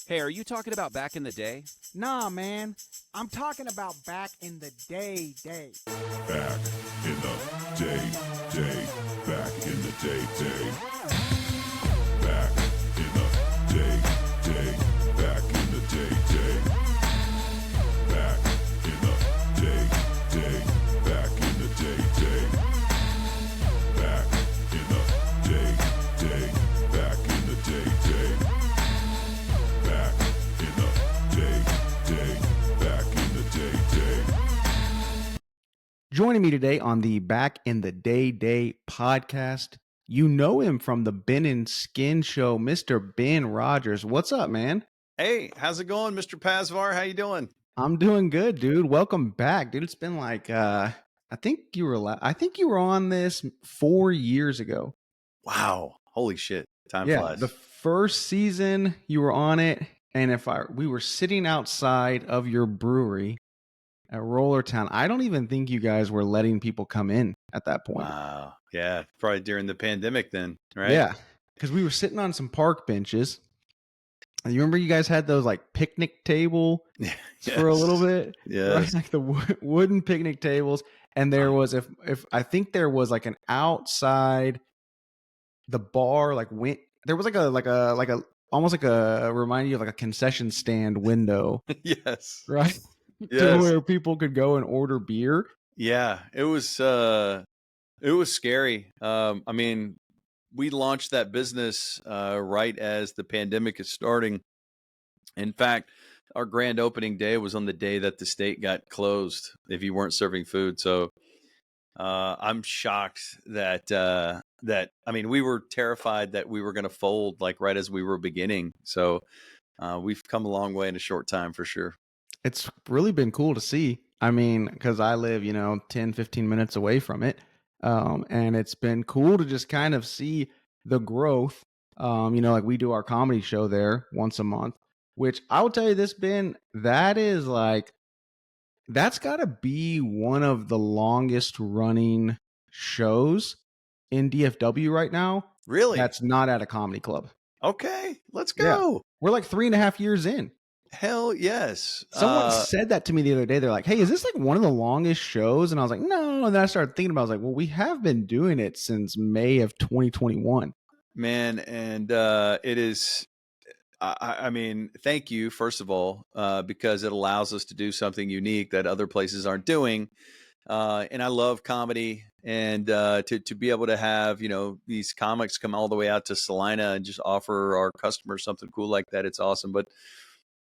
Hey, are you talking about back in the day? Nah, man. I'm talking about back in the day. Back in the day. Back in the day. Back in the day. Back in the day. Back in the day. Back in the day. Back in the day. Back in the day. Back in the day. Back in the day. Joining me today on the Back in the Day podcast, you know him from the Ben and Skin show, Mr. Ben Rogers. What's up, man? Hey, how's it going, Mr. Pasvar? How you doing? I'm doing good, dude. Welcome back, dude. It's been like I think you were on this 4 years ago. Wow, holy shit, time flies. The first season you were on it, and we were sitting outside of your brewery at Rollertown. I don't even think you guys were letting people come in at that point. Wow, yeah, probably during the pandemic then, right? Yeah, because we were sitting on some park benches. And you remember you guys had those like picnic table for a little bit? Yes. Right? Like the wooden picnic tables. And there was, if I think there was like an outside, the bar like went, there was like a almost like a remind you of like a concession stand window. Yes. Right? Yes. To where people could go and order beer. Yeah, it was scary. I mean, we launched that business right as the pandemic is starting. In fact, our grand opening day was on the day that the state got closed if you weren't serving food. So I'm shocked that I mean, we were terrified that we were going to fold like right as we were beginning. So we've come a long way in a short time for sure. It's really been cool to see. I mean, because I live, 10, 15 minutes away from it. And it's been cool to just kind of see the growth. Like we do our comedy show there once a month, which I'll tell you this, Ben, that's got to be one of the longest running shows in DFW right now. Really? That's not at a comedy club. Okay, let's go. Yeah. We're like 3.5 years in. Hell yes. Someone said that to me the other day. They're like, hey, is this like one of the longest shows? And I was like, no. And then I started thinking about it. I was like, well, we have been doing it since May of 2021. Man, and it is, I mean, thank you, first of all, because it allows us to do something unique that other places aren't doing. And I love comedy, and to be able to have, these comics come all the way out to Salina and just offer our customers something cool like that. It's awesome. But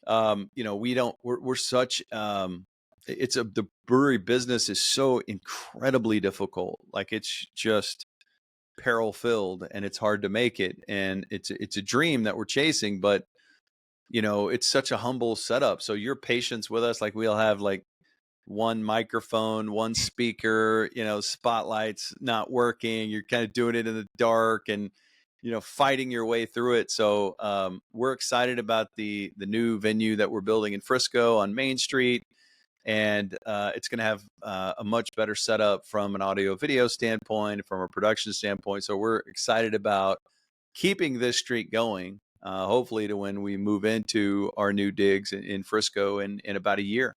we're such the brewery business is so incredibly difficult. Like it's just peril filled, and it's hard to make it, and it's a dream that we're chasing, but it's such a humble setup. So your patience with us, like we'll have like one microphone, one speaker, spotlights not working, you're kind of doing it in the dark and fighting your way through it. So we're excited about the new venue that we're building in Frisco on Main Street. And it's going to have a much better setup from an audio video standpoint, from a production standpoint. So we're excited about keeping this streak going, hopefully to when we move into our new digs in Frisco in about a year.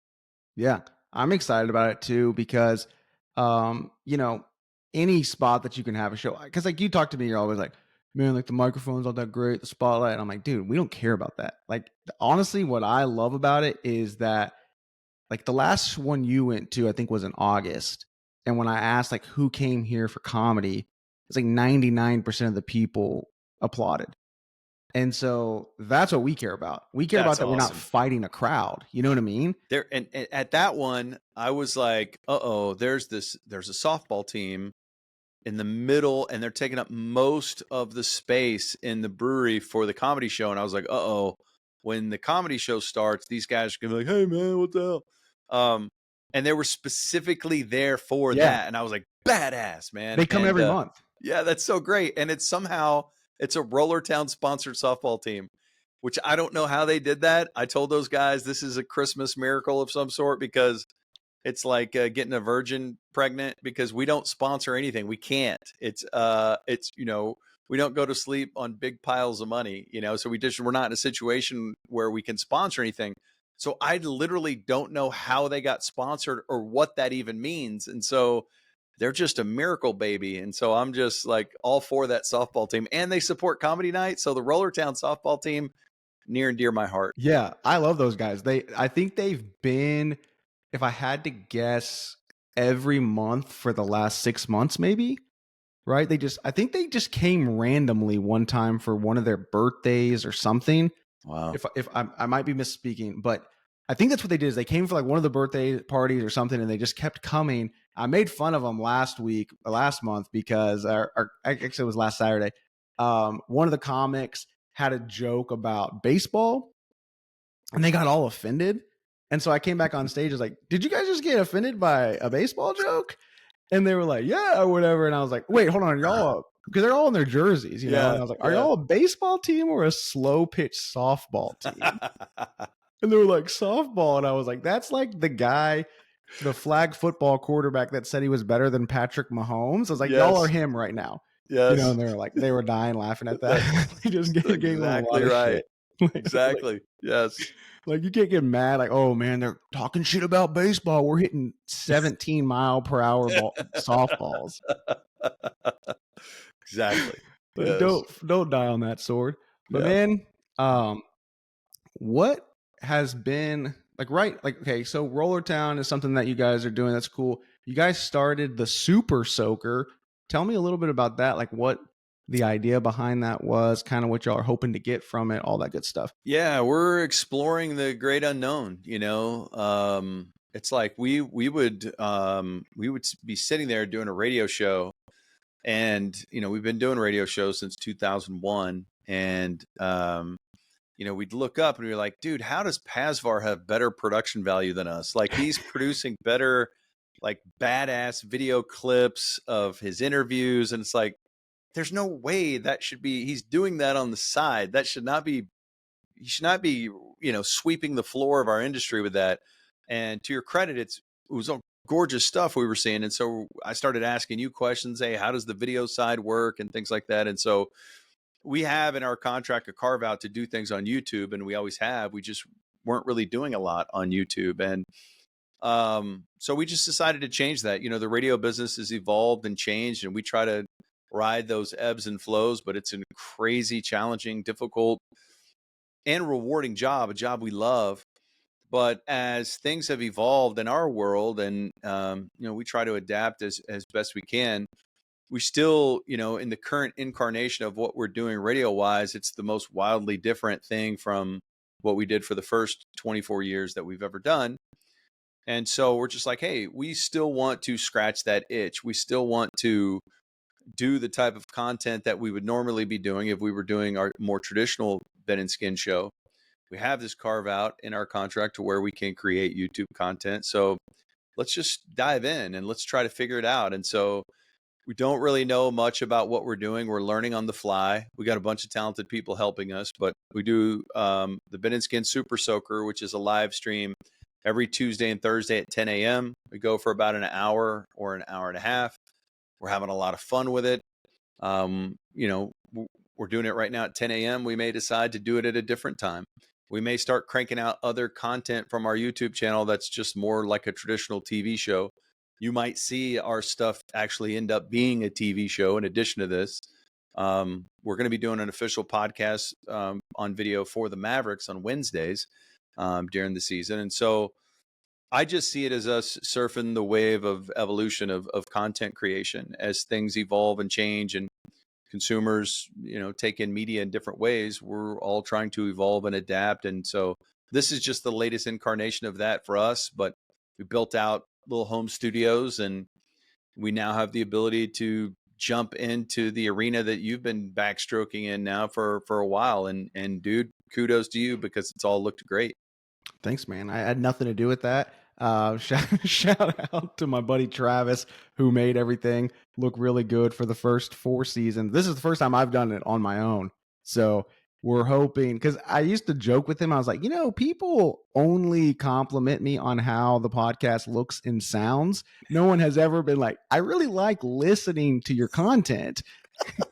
Yeah, I'm excited about it too, because, any spot that you can have a show, because like you talk to me, you're always like, man, like the microphone's not that great, the spotlight. And I'm like, dude, we don't care about that. Like, honestly, what I love about it is that like the last one you went to, I think was in August. And when I asked like who came here for comedy, it's like 99% of the people applauded. And so that's what we care about. We care about that We're not fighting a crowd. You know what I mean? There and at that one, I was like, there's a softball team in the middle, and they're taking up most of the space in the brewery for the comedy show. And I was like, when the comedy show starts, these guys are gonna be like, hey man, what the hell? And they were specifically there for that. And I was like, badass, man. They come every month. Yeah, that's so great. And it's a Rollertown sponsored softball team, which I don't know how they did that. I told those guys this is a Christmas miracle of some sort, because it's like getting a virgin pregnant, because we don't sponsor anything. We can't. It's we don't go to sleep on big piles of money, so we're not in a situation where we can sponsor anything. So I literally don't know how they got sponsored or what that even means. And so they're just a miracle baby. And so I'm just like all for that softball team, and they support comedy night. So the Rollertown softball team, near and dear my heart. Yeah, I love those guys. I think they've been, if I had to guess, every month for the last 6 months, maybe. Right? I think they just came randomly one time for one of their birthdays or something. Wow. If I might be misspeaking, but I think that's what they did. Is they came for like one of the birthday parties or something, and they just kept coming. I made fun of them last month, because actually it was last Saturday. One of the comics had a joke about baseball, and they got all offended. And so I came back on stage. I was like, "Did you guys just get offended by a baseball joke?" And they were like, "Yeah," or whatever. And I was like, "Wait, hold on, y'all," because they're all in their jerseys, you know. And I was like, "Are y'all a baseball team or a slow pitch softball team?" And they were like, "Softball." And I was like, "That's like the guy, the flag football quarterback that said he was better than Patrick Mahomes." I was like, "Y'all are him right now." Yes. You know, and they were dying laughing at that. They just gave them a lot of right. shit. Exactly. Yes. Like, you can't get mad, like, "Oh man, they're talking shit about baseball. We're hitting 17-mile-per-hour softballs." Exactly. Like, Yes. don't die on that sword. But man, what has been okay, so Rollertown is something that you guys are doing. That's cool. You guys started the Super Soaker. Tell me a little bit about that, like what the idea behind that was, kind of what y'all are hoping to get from it, all that good stuff. Yeah, we're exploring the great unknown, it's like we would be sitting there doing a radio show, and we've been doing radio shows since 2001, and we'd look up and we were like, dude, how does Pasvar have better production value than us? Like, he's producing better, like, badass video clips of his interviews, and it's like, there's no way that should be, he's doing that on the side. That should not be, he should not be, sweeping the floor of our industry with that. And to your credit, it was all gorgeous stuff we were seeing. And so I started asking you questions. Hey, how does the video side work and things like that? And so we have in our contract a carve out to do things on YouTube, and we always have. We just weren't really doing a lot on YouTube. And so we just decided to change that. The radio business has evolved and changed, and we try to ride those ebbs and flows, but it's a crazy, challenging, difficult, and rewarding job, a job we love. But as things have evolved in our world, and we try to adapt as best we can, we still, in the current incarnation of what we're doing radio wise, it's the most wildly different thing from what we did for the first 24 years that we've ever done. And so we're just like, hey, we still want to scratch that itch. We still want to do the type of content that we would normally be doing if we were doing our more traditional Ben and Skin show. We have this carve out in our contract to where we can create YouTube content. So let's just dive in and let's try to figure it out. And so we don't really know much about what we're doing. We're learning on the fly. We got a bunch of talented people helping us, but we do the Ben and Skin Super Soaker, which is a live stream every Tuesday and Thursday at 10 a.m. We go for about an hour or an hour and a half. We're having a lot of fun with it. We're doing it right now at 10 a.m. We may decide to do it at a different time. We may start cranking out other content from our YouTube channel that's just more like a traditional TV show. You might see our stuff actually end up being a TV show in addition to this. We're going to be doing an official podcast on video for the Mavericks on Wednesdays during the season. And so I just see it as us surfing the wave of evolution of content creation as things evolve and change, and consumers, take in media in different ways. We're all trying to evolve and adapt. And so this is just the latest incarnation of that for us. But we built out little home studios, and we now have the ability to jump into the arena that you've been backstroking in now for a while. And dude, kudos to you, because it's all looked great. Thanks, man. I had nothing to do with that. Shout out to my buddy Travis, who made everything look really good for the first 4 seasons. This is the first time I've done it on my own. So we're hoping, because I used to joke with him. I was like, people only compliment me on how the podcast looks and sounds. No one has ever been like, I really like listening to your content.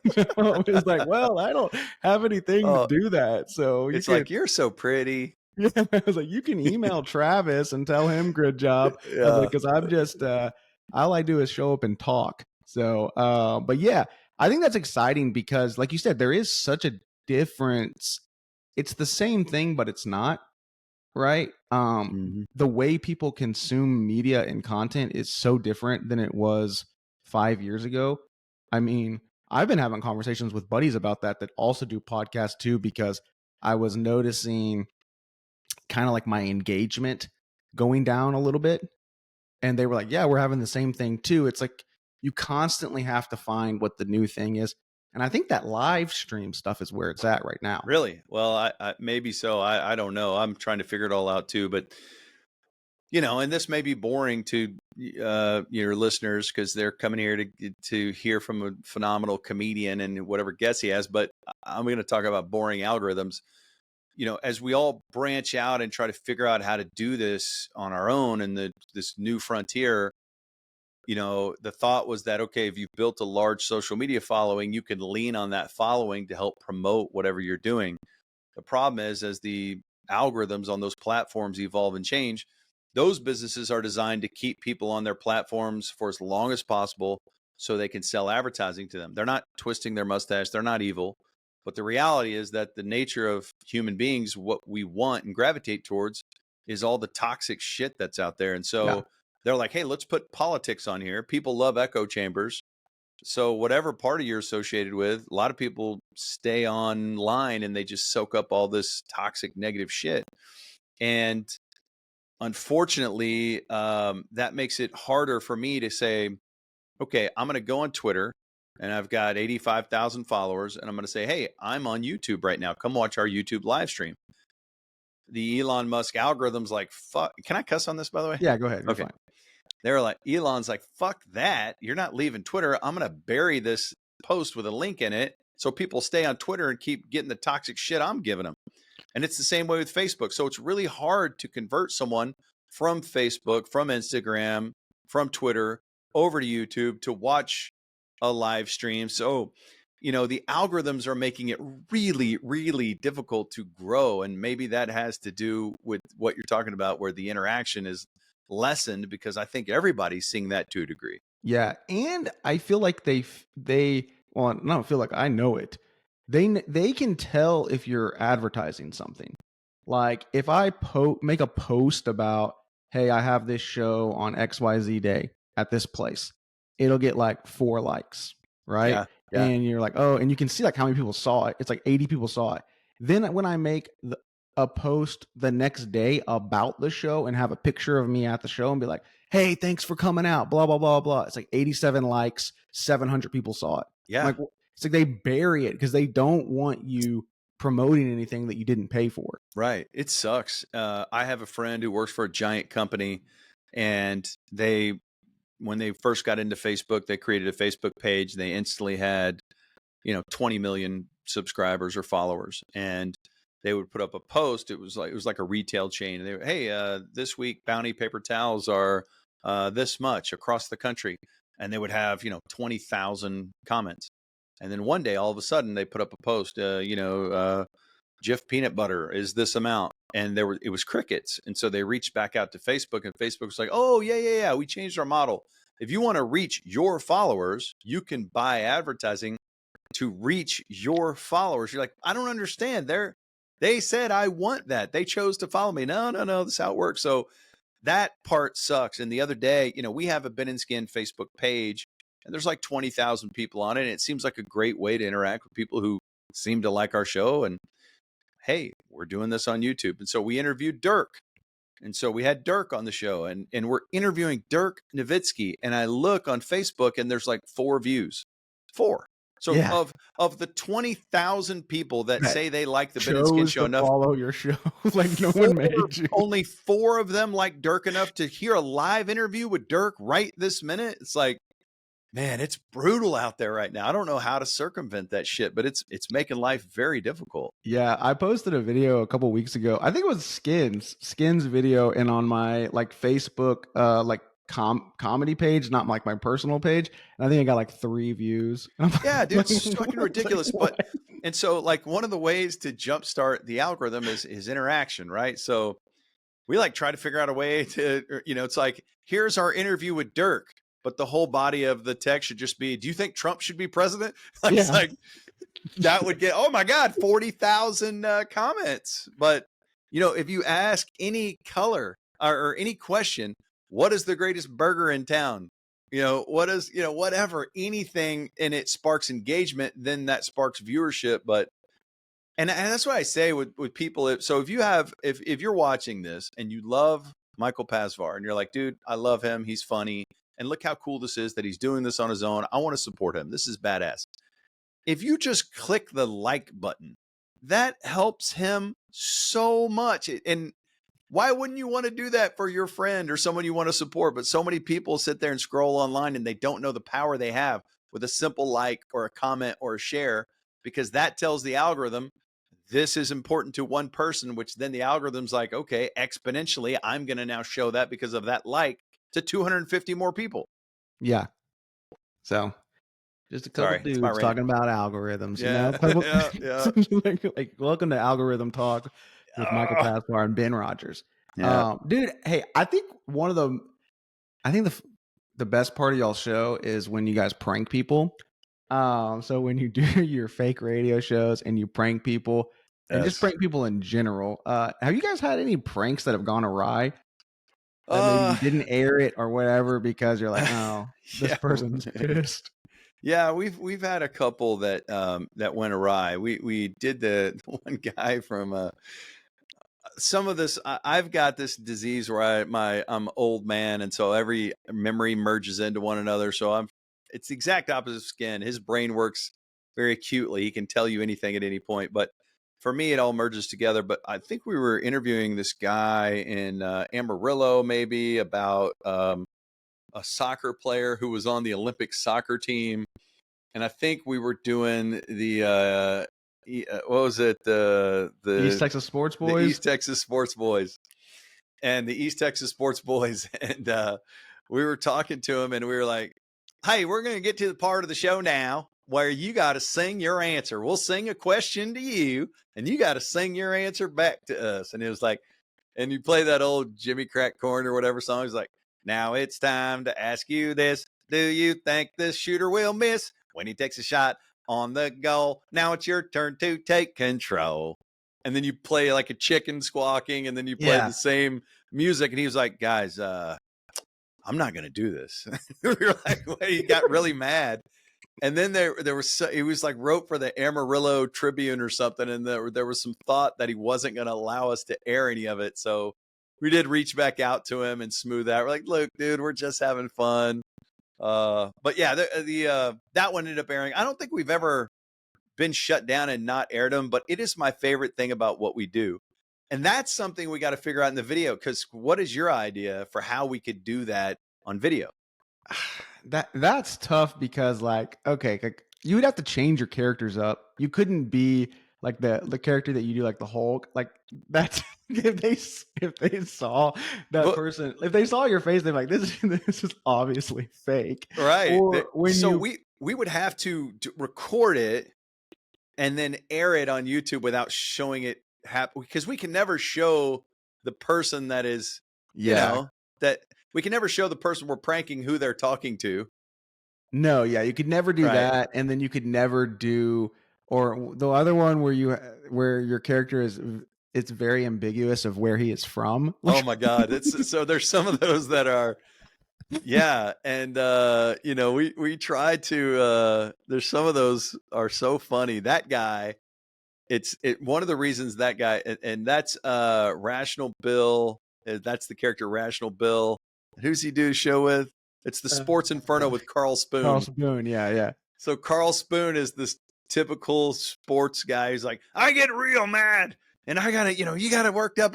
It was like, well, I don't have anything to Oh, do that. So you it's can, like, you're so pretty. yeah, I was like, you can email Travis and tell him good job. I was like, Yeah. because I'm just, all I do is show up and talk. So, but yeah, I think that's exciting because, like you said, there is such a difference. It's the same thing, but it's not, right? Mhm. The way people consume media and content is so different than it was 5 years ago. I mean, I've been having conversations with buddies about that also do podcasts too, because I was noticing kind of like my engagement going down a little bit. And they were like, yeah, we're having the same thing too. It's like you constantly have to find what the new thing is. And I think that live stream stuff is where it's at right now. Really? Well, I maybe so. I don't know. I'm trying to figure it all out too. But and this may be boring to your listeners because they're coming here to hear from a phenomenal comedian and whatever guess he has. But I'm going to talk about boring algorithms. As we all branch out and try to figure out how to do this on our own in this new frontier, the thought was that, okay, if you've built a large social media following, you can lean on that following to help promote whatever you're doing. The problem is, as the algorithms on those platforms evolve and change, those businesses are designed to keep people on their platforms for as long as possible so they can sell advertising to them. They're not twisting their mustache. They're not evil. But the reality is that the nature of human beings, what we want and gravitate towards, is all the toxic shit that's out there. And so Yeah. they're like, hey, let's put politics on here. People love echo chambers. So whatever party you're associated with, a lot of people stay online and they just soak up all this toxic negative shit. And unfortunately, that makes it harder for me to say, okay, I'm going to go on Twitter and I've got 85,000 followers and I'm going to say, hey, I'm on YouTube right now. Come watch our YouTube live stream. The Elon Musk algorithm's like, fuck. Can I cuss on this, by the way? Yeah, go ahead. You're Okay. fine. They're like, Elon's like, fuck that. You're not leaving Twitter. I'm going to bury this post with a link in it so people stay on Twitter and keep getting the toxic shit I'm giving them. And it's the same way with Facebook. So it's really hard to convert someone from Facebook, from Instagram, from Twitter over to YouTube to watch a live stream. So, the algorithms are making it really, really difficult to grow. And maybe that has to do with what you're talking about, where the interaction is lessened, because I think everybody's seeing that to a degree. Yeah, and I feel like well, I don't feel like, I know it. They can tell if you're advertising something. Like if I make a post about, hey, I have this show on XYZ day at this place, it'll get like 4 likes, right? Yeah. And you're like, oh, and you can see like how many people saw it. It's like 80 people saw it. Then when I make a post the next day about the show and have a picture of me at the show and be like, hey, thanks for coming out, blah, blah, blah, blah. It's like 87 likes, 700 people saw it. Yeah. Like, it's like they bury it because they don't want you promoting anything that you didn't pay for. Right. It sucks. I have a friend who works for a giant company, and when they first got into Facebook, they created a Facebook page. They instantly had, 20 million subscribers or followers, and they would put up a post. It was like a retail chain. And they were, hey, this week Bounty paper towels are this much across the country, and they would have 20,000 comments. And then one day, all of a sudden, they put up a post. Jif peanut butter is this amount, and it was crickets. And so they reached back out to Facebook, and Facebook was like, oh yeah, we changed our model. If you want to reach your followers, you can buy advertising to reach your followers. You're like, I don't understand. They said I want that. They chose to follow me. No, this is how it works. So that part sucks. And the other day, we have a Ben and Skin Facebook page, and there's like 20,000 people on it. And it seems like a great way to interact with people who seem to like our show. And hey, we're doing this on YouTube. And so we interviewed Dirk. And so we had Dirk on the show, and we're interviewing Dirk Nowitzki. And I look on Facebook and there's like 4 views. 4. So Yeah. of the 20,000 people that say they like the Ben and Chose Skin show to enough, follow your show. Like no one made you. only 4 of them like Dirk enough to hear a live interview with Dirk right this minute. It's like, man, it's brutal out there right now. I don't know how to circumvent that shit, but it's making life very difficult. Yeah, I posted a video a couple weeks ago. I think it was Skins video, and on my like Facebook like comedy page, not like my personal page, and I think I got like 3 views. Yeah, dude, it's Like, fucking what? It's like, ridiculous. what? And so like one of the ways to jumpstart the algorithm is interaction, right? So we like try to figure out a way to, it's like, here's our interview with Dirk, but the whole body of the text should just be, do you think Trump should be president? Like, it's Yeah. like, that would get, oh my God, 40,000 comments. But, if you ask any color or any question, what is the greatest burger in town? What is, whatever, anything, and it sparks engagement, then that sparks viewership. But, and that's what I say with people. If you're watching this and you love Michael Pasvar and you're like, dude, I love him. He's funny. And look how cool this is that he's doing this on his own. I want to support him. This is badass. If you just click the like button, that helps him so much. And why wouldn't you want to do that for your friend or someone you want to support? But so many people sit there and scroll online and they don't know the power they have with a simple like or a comment or a share, because that tells the algorithm this is important to one person, which then the algorithm's like, okay, exponentially, I'm going to now show that because of that like to 250 more people. Yeah. So just a couple Sorry, it's my dudes rant. talking about algorithms, Yeah, like welcome to Algorithm Talk with Michael Pasvar and Ben Rogers. Yeah. Dude, hey, I think the best part of y'all's show is when you guys prank people. So when you do your fake radio shows and you prank people and just Yes. prank people in general, have you guys had any pranks that have gone awry? That maybe you didn't air it or whatever because you're like, oh, this Yeah. person's pissed. Yeah, we've had a couple that went awry. We did the one guy from some of this. I've got this disease where I'm old man, and so every memory merges into one another. So it's the exact opposite of Skin. His brain works very acutely. He can tell you anything at any point. But for me, it all merges together. But I think we were interviewing this guy in Amarillo, maybe about a soccer player who was on the Olympic soccer team. And I think we were doing the what was it? The East Texas Sports Boys. The East Texas Sports Boys. And the East Texas Sports Boys. And we were talking to him and we were like, hey, we're going to get to the part of the show now where you got to sing your answer. We'll sing a question to you and you got to sing your answer back to us. And it was like, and you play that old Jimmy Crack Corn or whatever song. He's like, now it's time to ask you this. Do you think this shooter will miss when he takes a shot on the goal? Now it's your turn to take control. And then you play like a chicken squawking, and then you play the same music. And he was like, guys, I'm not going to do this. We were like, well, he got really mad. And then there was, he was like wrote for the Amarillo Tribune or something. And there was some thought that he wasn't going to allow us to air any of it. So we did reach back out to him and smooth that. We're like, look, dude, we're just having fun. But yeah, that one ended up airing. I don't think we've ever been shut down and not aired them, but it is my favorite thing about what we do. And that's something we got to figure out in the video. Because what is your idea for how we could do that on video? That's tough because like, okay, like you would have to change your characters up. You couldn't be like the character that you do, like the Hulk. Like that's if they saw that person, if they saw your face, they're like, this is obviously fake, right? Or we would have to record it and then air it on YouTube without showing it happen, because we can never show the person that is, that we can never show the person we're pranking who they're talking to. No, yeah, you could never do that, and then you could never do, or the other one where your character is, it's very ambiguous of where he is from. Oh my God, it's so there's some of those that are, yeah, and we try to. There's some of those are so funny. That guy, one of the reasons that guy, and that's Rational Bill. That's the character Rational Bill. Who's he do a show with? It's the Sports Inferno with Carl Spoon. Carl Spoon, yeah. So Carl Spoon is this typical sports guy who's like, I get real mad, and I gotta, you gotta worked up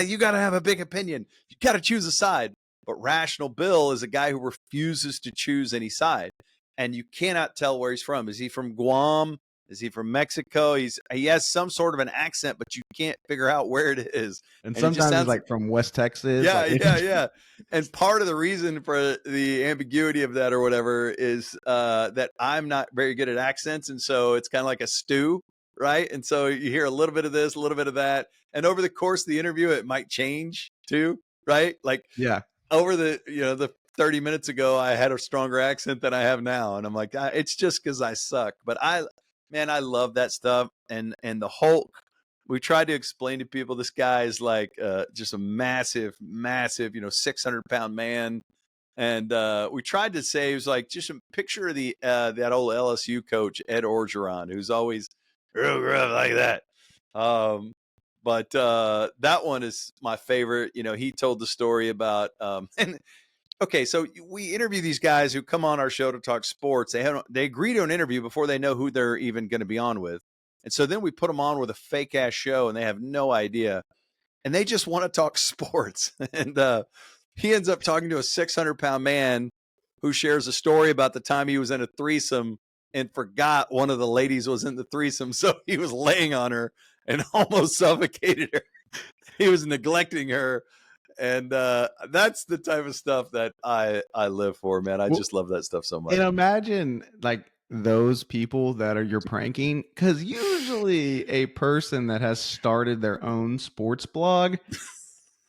you gotta have a big opinion. You gotta choose a side. But Rational Bill is a guy who refuses to choose any side, and you cannot tell where he's from. Is he from Guam? Is he from Mexico? He has some sort of an accent, but you can't figure out where it is. And he just sometimes sounds it's like from West Texas. yeah, like, yeah. And part of the reason for the ambiguity of that or whatever is that I'm not very good at accents. And so it's kind of like a stew, right? And so you hear a little bit of this, a little bit of that. And over the course of the interview, it might change too, right? Like Yeah. over the 30 minutes ago, I had a stronger accent than I have now. And I'm like, it's just because I suck. But man, I love that stuff. And the Hulk, we tried to explain to people this guy is like just a massive 600-pound man. And we tried to say he was like just a picture of that old LSU coach Ed Orgeron, who's always real rough like that. But that one is my favorite. He told the story about and okay, so we interview these guys who come on our show to talk sports. They agree to an interview before they know who they're even going to be on with. And so then we put them on with a fake ass show and they have no idea. And they just want to talk sports. And he ends up talking to a 600-pound man who shares a story about the time he was in a threesome and forgot one of the ladies was in the threesome. So he was laying on her and almost suffocated her. He was neglecting her. And that's the type of stuff that I live for, man. I just love that stuff so much. And imagine like those people that are you're pranking, because usually a person that has started their own sports blog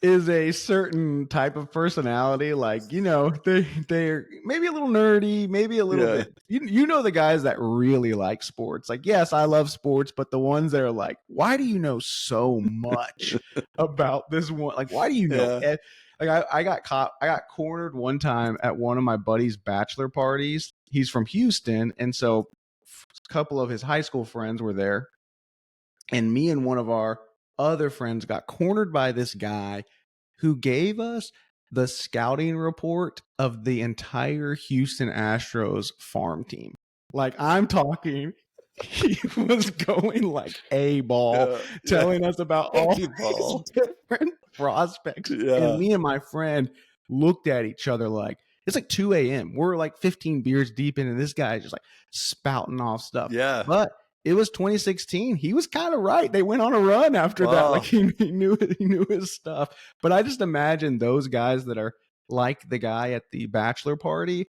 is a certain type of personality. Like, they're maybe a little nerdy, maybe a little bit. You know the guys that really like sports. Like, yes, I love sports, but the ones that are like, why do you know so much about this one? Like, why do you know? Like, I got cornered one time at one of my buddy's bachelor parties. He's from Houston, and so a couple of his high school friends were there, and me and one of our other friends got cornered by this guy who gave us the scouting report of the entire Houston Astros farm team. Like, I'm talking, he was going like a ball, telling us about all these different prospects. And me and my friend looked at each other like, it's like 2 a.m. We're like 15 beers deep in, and this guy is just like spouting off stuff. Yeah. But it was 2016. He was kind of right. They went on a run after that. Like he knew his stuff. But I just imagine those guys that are like the guy at the bachelor party,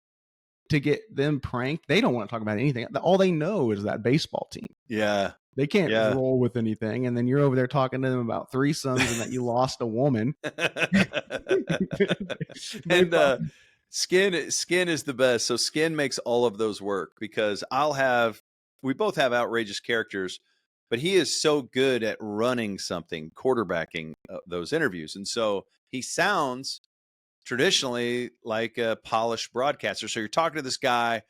to get them pranked. They don't want to talk about anything. All they know is that baseball team. Yeah. They can't roll with anything. And then you're over there talking to them about threesomes and that you lost a woman. And Skin is the best. So Skin makes all of those work because we both have outrageous characters, but he is so good at running something, quarterbacking those interviews. And so he sounds traditionally like a polished broadcaster. So you're talking to this guy,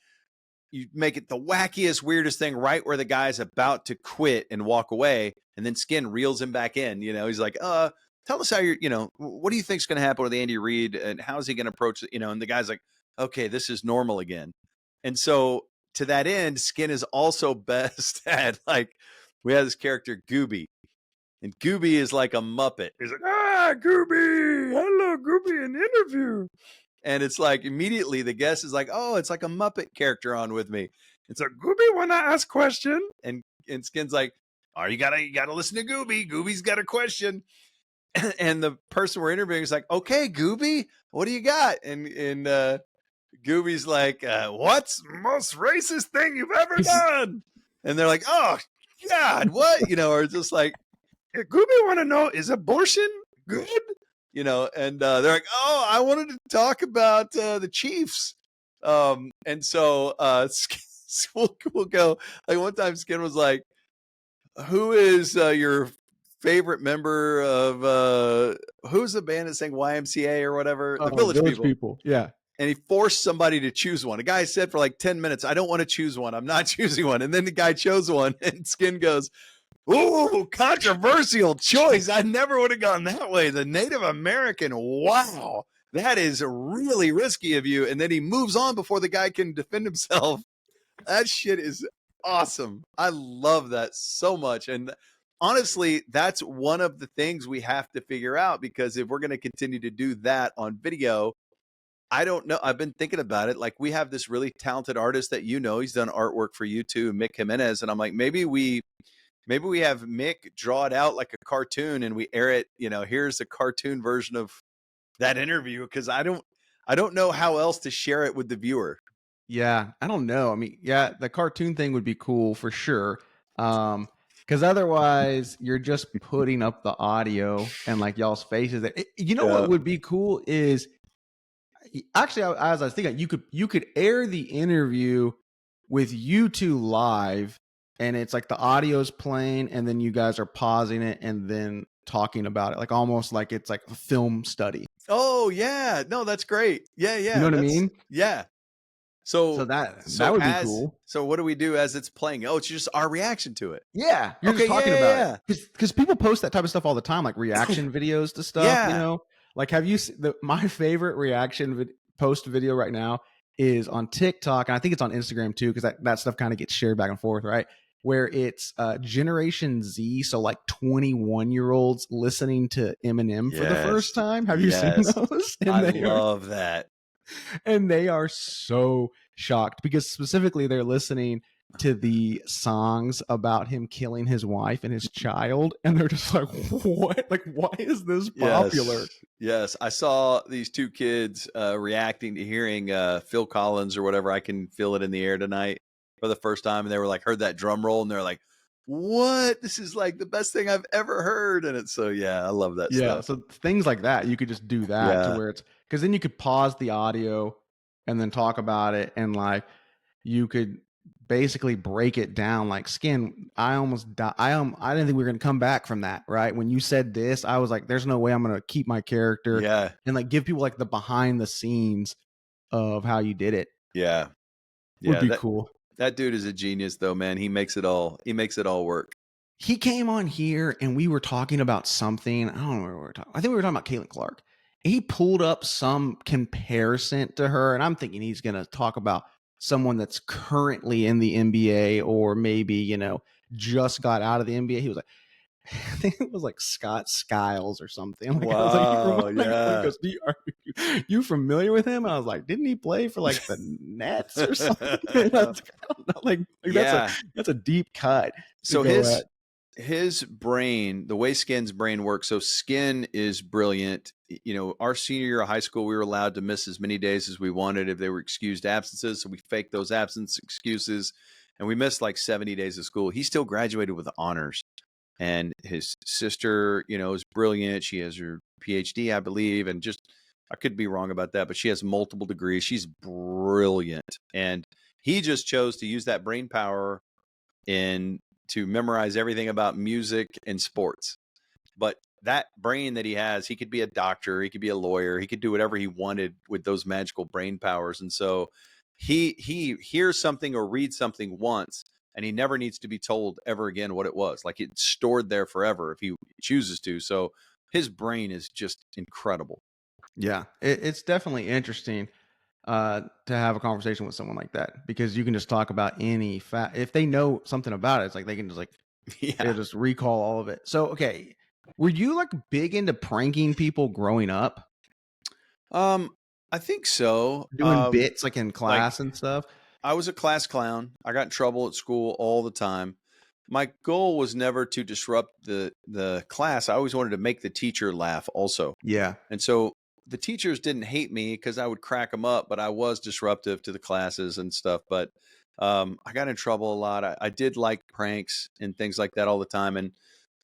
you make it the wackiest, weirdest thing right where the guy's about to quit and walk away. And then Skin reels him back in. He's like, tell us how what do you think's going to happen with Andy Reid and how's he going to approach it? And the guy's like, okay, this is normal again. And so to that end, Skin is also best at, like, we have this character Gooby, and Gooby is like a Muppet. He's like, Gooby, hello, Gooby, an interview. And it's like immediately the guest is like, oh, it's like a Muppet character on with me. It's like, Gooby, want to ask question? And Skin's like, oh, you gotta listen to Gooby. Gooby's got a question. And the person we're interviewing is like, okay, Gooby, what do you got? And Gooby's like, what's the most racist thing you've ever done? And they're like, oh, God, what? Or just like, Gooby want to know, is abortion good? And they're like, oh, I wanted to talk about the Chiefs. And so we'll go, like one time Skin was like, who is your favorite member of who's the band that sang YMCA or whatever? The Village People. Yeah. And he forced somebody to choose one. A guy said for like 10 minutes, I don't want to choose one. I'm not choosing one. And then the guy chose one, and Skin goes, ooh, controversial choice. I never would have gone that way. The Native American. Wow. That is really risky of you. And then he moves on before the guy can defend himself. That shit is awesome. I love that so much. And honestly, that's one of the things we have to figure out, because if we're going to continue to do that on video, I don't know. I've been thinking about it. Like we have this really talented artist that he's done artwork for you too, Mick Jimenez, and I'm like, maybe we have Mick draw it out like a cartoon and we air it. Here's a cartoon version of that interview because I don't know how else to share it with the viewer. Yeah, I don't know. I mean, yeah, the cartoon thing would be cool for sure. Because otherwise you're just putting up the audio and like y'all's faces. You know what would be cool is actually, as I was thinking, you could air the interview with you two live, and it's like the audio's playing, and then you guys are pausing it and then talking about it, like almost like it's like a film study. Oh yeah, no, that's great. Yeah, You know what I mean? Yeah. So that would be cool. So what do we do as it's playing? Oh, it's just our reaction to it. Yeah, you're just talking about it because people post that type of stuff all the time, like reaction videos to stuff. Yeah. Like have you seen my favorite reaction post video right now is on TikTok, and I think it's on Instagram too, because that stuff kind of gets shared back and forth, right? Where it's Generation Z, so like 21-year-olds listening to Eminem for the first time. Have you seen those? And I love that. And they are so shocked because specifically they're listening to the songs about him killing his wife and his child, and they're just like, what? Like, why is this popular? Yes. I saw these two kids reacting to hearing Phil Collins or whatever, I Can Feel It in the Air Tonight, for the first time, and they were like, heard that drum roll, and they're like, what? This is like the best thing I've ever heard. And it's so, I love that stuff. So things like that, you could just do that to where it's, because then you could pause the audio and then talk about it, and like you could basically break it down. Like Skin, I almost died. I didn't think we were gonna come back from that, right? When you said this, I was like, there's no way I'm gonna keep my character. Yeah. And like give people like the behind the scenes of how you did it. Yeah. Would be cool. That dude is a genius though, man. He makes it all work. He came on here and we were talking about something. I don't know what we were talking. I think we were talking about Caitlin Clark. He pulled up some comparison to her, and I'm thinking he's going to talk about someone that's currently in the NBA or maybe, just got out of the NBA. He was like, I think it was like Scott Skiles or something. Like, wow, I was like, he are you familiar with him? And I was like, didn't he play for like the Nets or something? And I was like, I don't know. Like that's a deep cut. So his brain, the way Skin's brain works. So Skin is brilliant. Our senior year of high school, we were allowed to miss as many days as we wanted if they were excused absences. So we faked those absence excuses, and we missed like 70 days of school. He still graduated with honors. And his sister, is brilliant. She has her PhD, I believe, and I could be wrong about that, but she has multiple degrees. She's brilliant. And he just chose to use that brain power to memorize everything about music and sports. But that brain that he has, he could be a doctor, he could be a lawyer, he could do whatever he wanted with those magical brain powers. And so he hears something or reads something once, and he never needs to be told ever again what it was. Like it's stored there forever if he chooses to. So his brain is just incredible. Yeah, it's definitely interesting to have a conversation with someone like that, because you can just talk about any fact. If they know something about it, it's like they can just like they'll just recall all of it. So, okay, were you like big into pranking people growing up? I think so. Doing bits like in class and stuff. I was a class clown. I got in trouble at school all the time. My goal was never to disrupt the class. I always wanted to make the teacher laugh also. Yeah. And so the teachers didn't hate me because I would crack them up, but I was disruptive to the classes and stuff. But I got in trouble a lot. I did like pranks and things like that all the time. And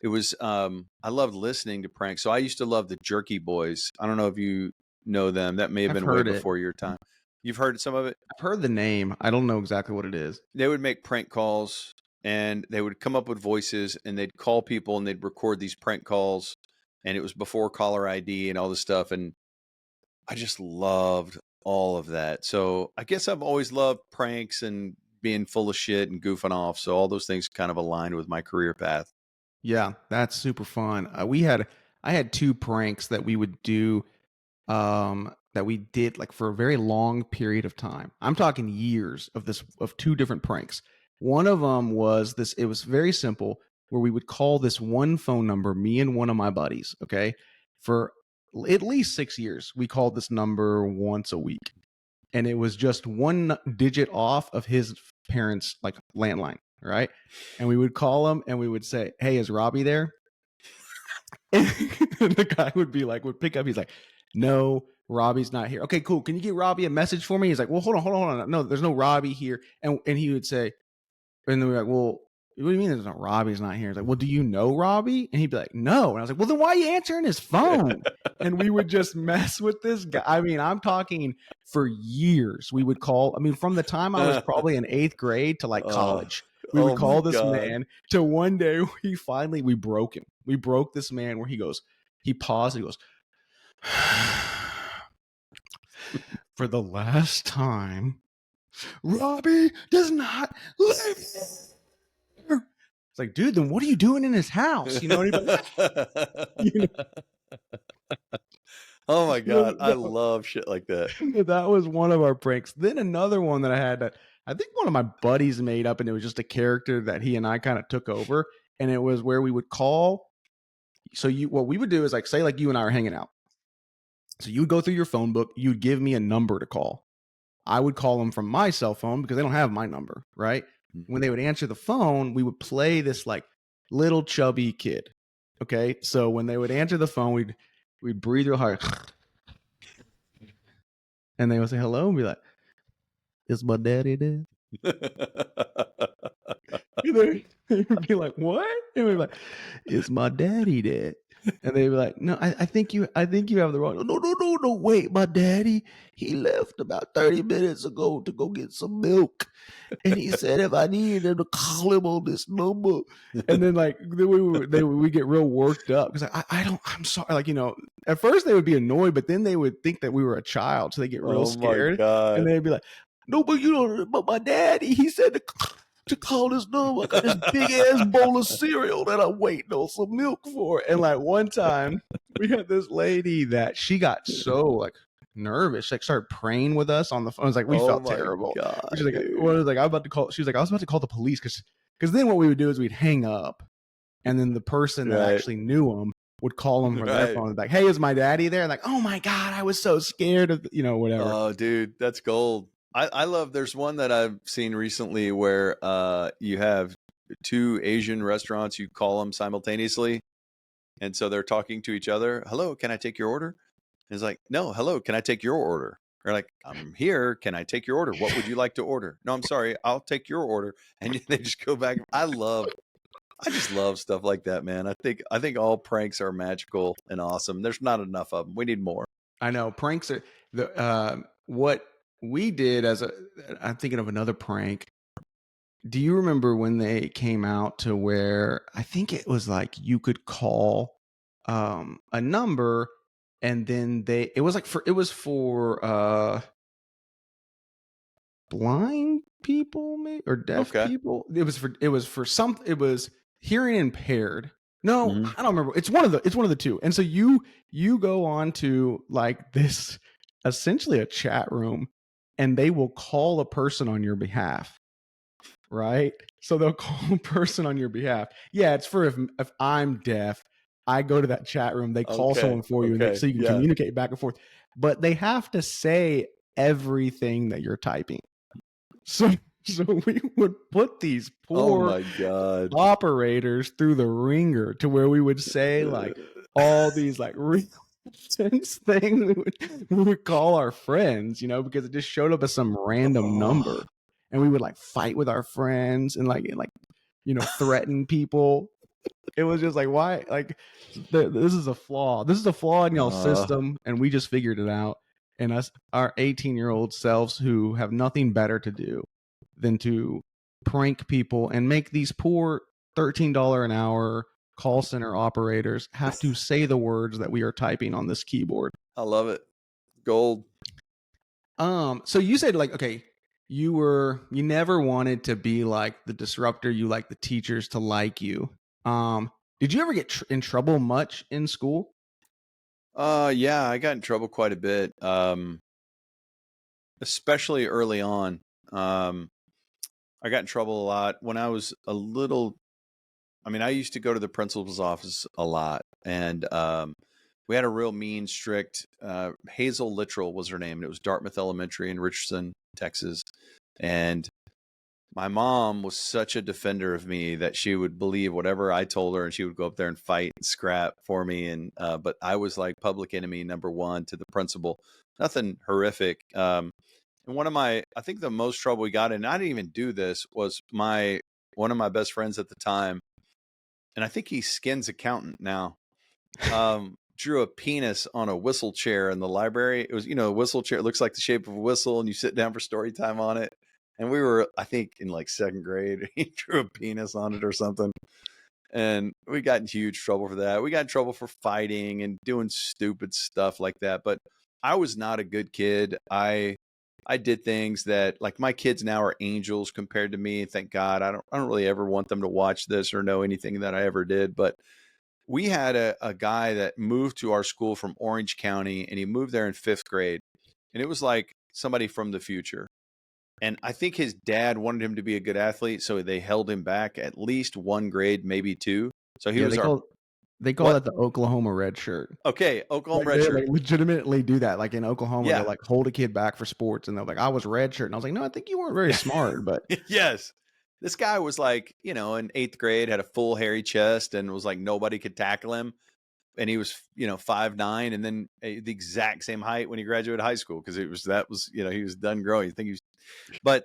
it was, I loved listening to pranks. So I used to love the Jerky Boys. I don't know if you know them. That may have been way before your time. You've heard some of it? I've heard the name. I don't know exactly what it is. They would make prank calls, and they would come up with voices, and they'd call people, and they'd record these prank calls. And it was before caller ID and all this stuff. And I just loved all of that. So I guess I've always loved pranks and being full of shit and goofing off. So all those things kind of aligned with my career path. Yeah, that's super fun. I had two pranks that we would do, that we did like for a very long period of time. I'm talking years of two different pranks. One of them was this. It was very simple, where we would call this one phone number, me and one of my buddies, okay, for at least 6 years, we called this number once a week. And it was just one digit off of his parents' like landline, right? And we would call him and we would say, "Hey, is Robbie there?" And the guy would be like, would pick up. He's like, "No, Robbie's not here." "Okay, cool. Can you get Robbie a message for me?" He's like, "Well, hold on. No, there's no Robbie here." And he would say, and then we're like, "Well, what do you mean there's no Robbie's not here?" He's like, "Well, do you know Robbie?" And he'd be like, "No." And I was like, "Well, then why are you answering his phone?" And we would just mess with this guy. I mean, I'm talking for years. We would call, I mean, from the time I was probably in 8th grade to like college, we would call this man to one day we broke him. We broke this man where he paused, he goes, "For the last time, Robbie does not live here." It's like, dude, then what are you doing in his house? You know what I mean? You know? Oh my God. I love shit like that. That was one of our pranks. Then another one that I had that I think one of my buddies made up, and it was just a character that he and I kind of took over. And it was where we would call. So what we would do is like, say like you and I are hanging out. So you would go through your phone book, you'd give me a number to call. I would call them from my cell phone because they don't have my number, right? When they would answer the phone, we would play this like little chubby kid. Okay. So when they would answer the phone, we'd breathe real hard. And they would say hello and be like, "Is my daddy there?" They'd be like, "What?" And we'd be like, "Is my daddy there?" And they'd be like, "No, I think you have the wrong." No, wait, my daddy, he left about 30 minutes ago to go get some milk. And he said if I needed him to call him on this number. And then like we get real worked up because I'm sorry, like, you know, at first they would be annoyed, but then they would think that we were a child, so they get real scared. And they'd be like, "No, but my daddy, he said to call this number. I got this big ass bowl of cereal that I'm waiting on some milk for." And like one time we had this lady that she got so like nervous, she like started praying with us on the phone. It's like we felt terrible. She's like, I was about to call the police because then what we would do is we'd hang up, and then the person that actually knew him would call them from their phone, like, "Hey, is my daddy there?" Like, "Oh my God, I was so scared of, you know, whatever." Oh, dude, that's gold. I love, there's one that I've seen recently where you have 2 Asian restaurants, you call them simultaneously. And so they're talking to each other. "Hello, can I take your order?" And it's like, "No, hello, can I take your order?" Or like, "I'm here, can I take your order? What would you like to order?" "No, I'm sorry, I'll take your order." And they just go back. I just love stuff like that, man. I think all pranks are magical and awesome. There's not enough of them. We need more. I know pranks are what we did I'm thinking of another prank. Do you remember when they came out to where I think it was like you could call a number, and then it was for blind people, maybe, or deaf people. It was hearing impaired. No, I don't remember. It's one of the two. And so you go on to like this, essentially a chat room, and they will call a person on your behalf. Right? So they'll call a person on your behalf. Yeah, it's for if I'm deaf, I go to that chat room, they call someone for you, so you can communicate back and forth. But they have to say everything that you're typing. So we would put these poor operators through the ringer to where we would say like all these like intense things we would call our friends, you know, because it just showed up as some random number. And we would like fight with our friends and like you know, threaten people. It was just like, why? Like, this is a flaw. This is a flaw in y'all's system, and we just figured it out. And our 18-year-old selves who have nothing better to do than to prank people and make these poor $13 an hour call center operators have to say the words that we are typing on this keyboard. I love it. Gold. So you said like, okay, you never wanted to be like the disruptor. You like the teachers to like you. Did you ever get in trouble much in school? Yeah, I got in trouble quite a bit. Especially early on. I got in trouble a lot when I was a little. I mean, I used to go to the principal's office a lot, and we had a real mean, strict, Hazel Littrell was her name. And it was Dartmouth Elementary in Richardson, Texas. And my mom was such a defender of me that she would believe whatever I told her, and she would go up there and fight and scrap for me. And but I was like public enemy number one to the principal. Nothing horrific. And I think the most trouble we got in, and I didn't even do this, was one of my best friends at the time, and I think he's Skin's accountant now. Drew a penis on a whistle chair in the library. It was, a whistle chair. It looks like the shape of a whistle, and you sit down for story time on it. And we were, I think, in like second grade. He drew a penis on it or something. And we got in huge trouble for that. We got in trouble for fighting and doing stupid stuff like that. But I was not a good kid. I did things that, like, my kids now are angels compared to me. Thank God. I don't really ever want them to watch this or know anything that I ever did. But we had a guy that moved to our school from Orange County, and he moved there in 5th grade. And it was like somebody from the future. And I think his dad wanted him to be a good athlete, so they held him back at least 1 grade, maybe 2. So he was they call that the Oklahoma red shirt. Okay, Oklahoma Like, red they shirt. like legitimately do that. Like in Oklahoma, Yeah. they'll like hold a kid back for sports, and they're like, "I was red shirt," and I was like, "No, I think you weren't very smart." But Yes, this guy was like, in 8th grade, had a full hairy chest, and was like nobody could tackle him. And he was, 5'9", and then the exact same height when he graduated high school, because he was done growing. But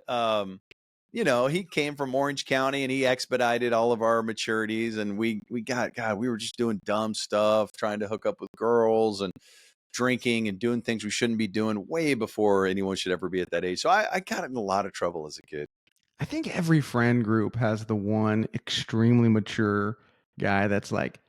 he came from Orange County, and he expedited all of our maturities, and we were just doing dumb stuff, trying to hook up with girls and drinking and doing things we shouldn't be doing way before anyone should ever be at that age. So I got in a lot of trouble as a kid. I think every friend group has the one extremely mature guy that's like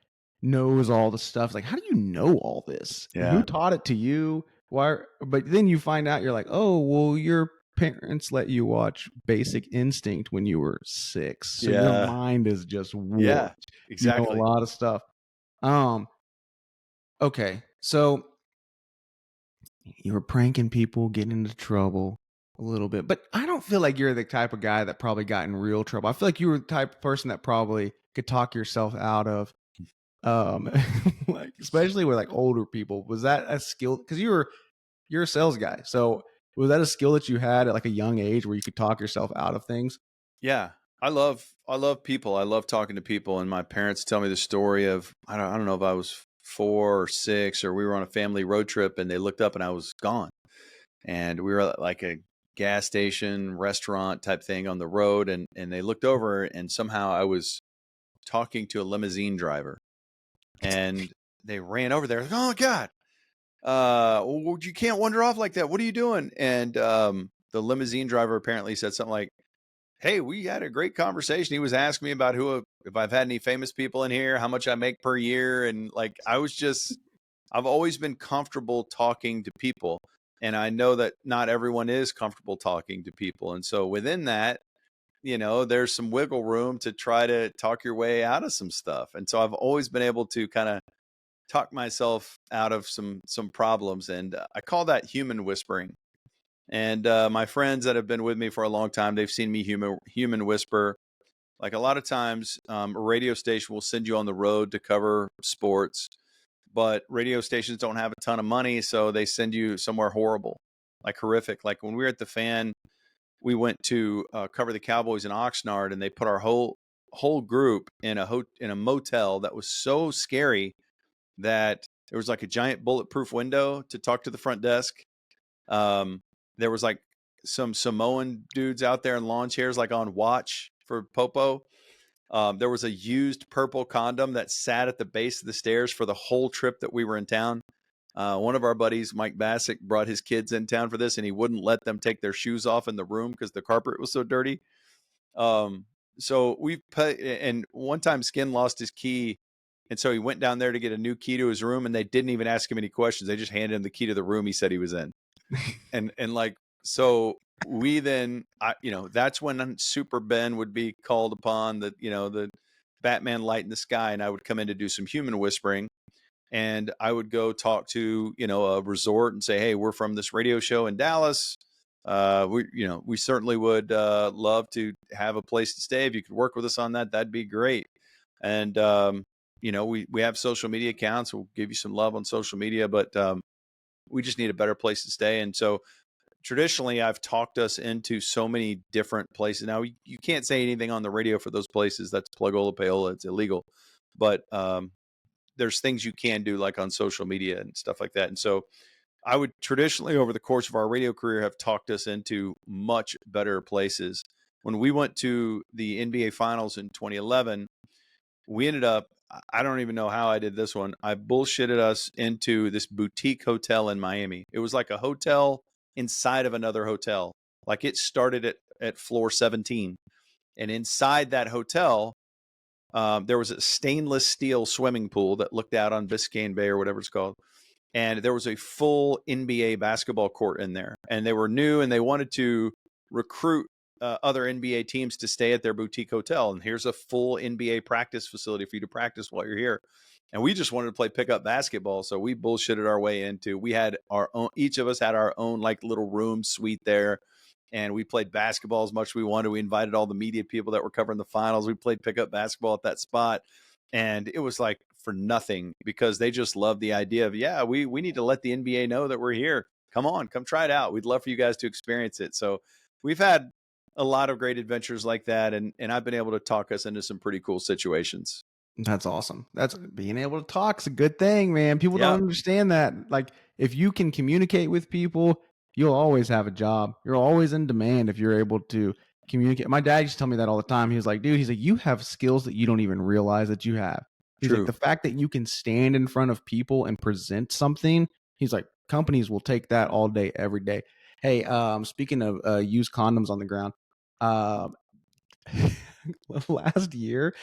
knows all the stuff. It's like, how do you know all this? Yeah. Who taught it to you? Why? But then you find out, you're like, oh, well, your parents let you watch Basic Instinct when you were 6, so your mind is just warped. Yeah, exactly. You know a lot of stuff. Okay, so you were pranking people, getting into trouble a little bit, but I don't feel like you're the type of guy that probably got in real trouble. I feel like you were the type of person that probably could talk yourself out of, like, especially with like older people. Was that a skill? Because you're a sales guy, so was that a skill that you had at like a young age where you could talk yourself out of things? Yeah, I love people. I love talking to people. And my parents tell me the story of, I don't know if I was 4 or 6, or we were on a family road trip, and they looked up and I was gone. And we were at like a gas station, restaurant type thing on the road. And they looked over, and somehow I was talking to a limousine driver, and they ran over there. Like, oh my God. Well, you can't wander off like that. What are you doing? And the limousine driver apparently said something like, hey, we had a great conversation. He was asking me about if I've had any famous people in here, how much I make per year. And like, I've always been comfortable talking to people. And I know that not everyone is comfortable talking to people. And so within that, there's some wiggle room to try to talk your way out of some stuff. And so I've always been able to kind of talk myself out of some problems. And I call that human whispering. And my friends that have been with me for a long time, they've seen me human whisper. Like a lot of times, a radio station will send you on the road to cover sports, but radio stations don't have a ton of money, so they send you somewhere horrible, like horrific. Like when we were at the Fan, we went to cover the Cowboys in Oxnard, and they put our whole group in a motel that was so scary that there was like a giant bulletproof window to talk to the front desk. There was like some Samoan dudes out there in lawn chairs, like on watch for Popo. There was a used purple condom that sat at the base of the stairs for the whole trip that we were in town. One of our buddies, Mike Bassick, brought his kids in town for this, and he wouldn't let them take their shoes off in the room because the carpet was so dirty. So and one time Skin lost his key, and so he went down there to get a new key to his room, and they didn't even ask him any questions. They just handed him the key to the room he said he was in. and like, so we then, that's when Super Ben would be called upon, the Batman light in the sky, and I would come in to do some human whispering. And I would go talk to, a resort and say, hey, we're from this radio show in Dallas. We certainly would love to have a place to stay. If you could work with us on that, that'd be great. And we have social media accounts. We'll give you some love on social media, but we just need a better place to stay. And so traditionally, I've talked us into so many different places. Now, you can't say anything on the radio for those places. That's Plugola Paola. It's illegal. But there's things you can do, like on social media and stuff like that. And so I would traditionally, over the course of our radio career, have talked us into much better places. When we went to the NBA Finals in 2011, we ended up, I don't even know how I did this one. I bullshitted us into this boutique hotel in Miami. It was like a hotel inside of another hotel. Like it started at floor 17. And inside that hotel, there was a stainless steel swimming pool that looked out on Biscayne Bay or whatever it's called. And there was a full NBA basketball court in there. And they were new and they wanted to recruit other NBA teams to stay at their boutique hotel. And here's a full NBA practice facility for you to practice while you're here. And we just wanted to play pickup basketball. So we bullshitted our way into, we had our own, each of us had our own like little room suite there. And we played basketball as much as we wanted. We invited all the media people that were covering the finals. We played pickup basketball at that spot. And it was like for nothing, because they just loved the idea of, yeah, we need to let the NBA know that we're here. Come on, come try it out. We'd love for you guys to experience it. So we've had a lot of great adventures like that. And I've been able to talk us into some pretty cool situations. That's awesome. That's being able to talk is a good thing, man. People Yeah. don't understand that. Like, if you can communicate with people, you'll always have a job. You're always in demand if you're able to communicate. My dad used to tell me that all the time. He was like, dude, he's like, you have skills that you don't even realize that you have. He's True. like, the fact that you can stand in front of people and present something, he's like, companies will take that all day, every day. Hey, speaking of used condoms on the ground, last year,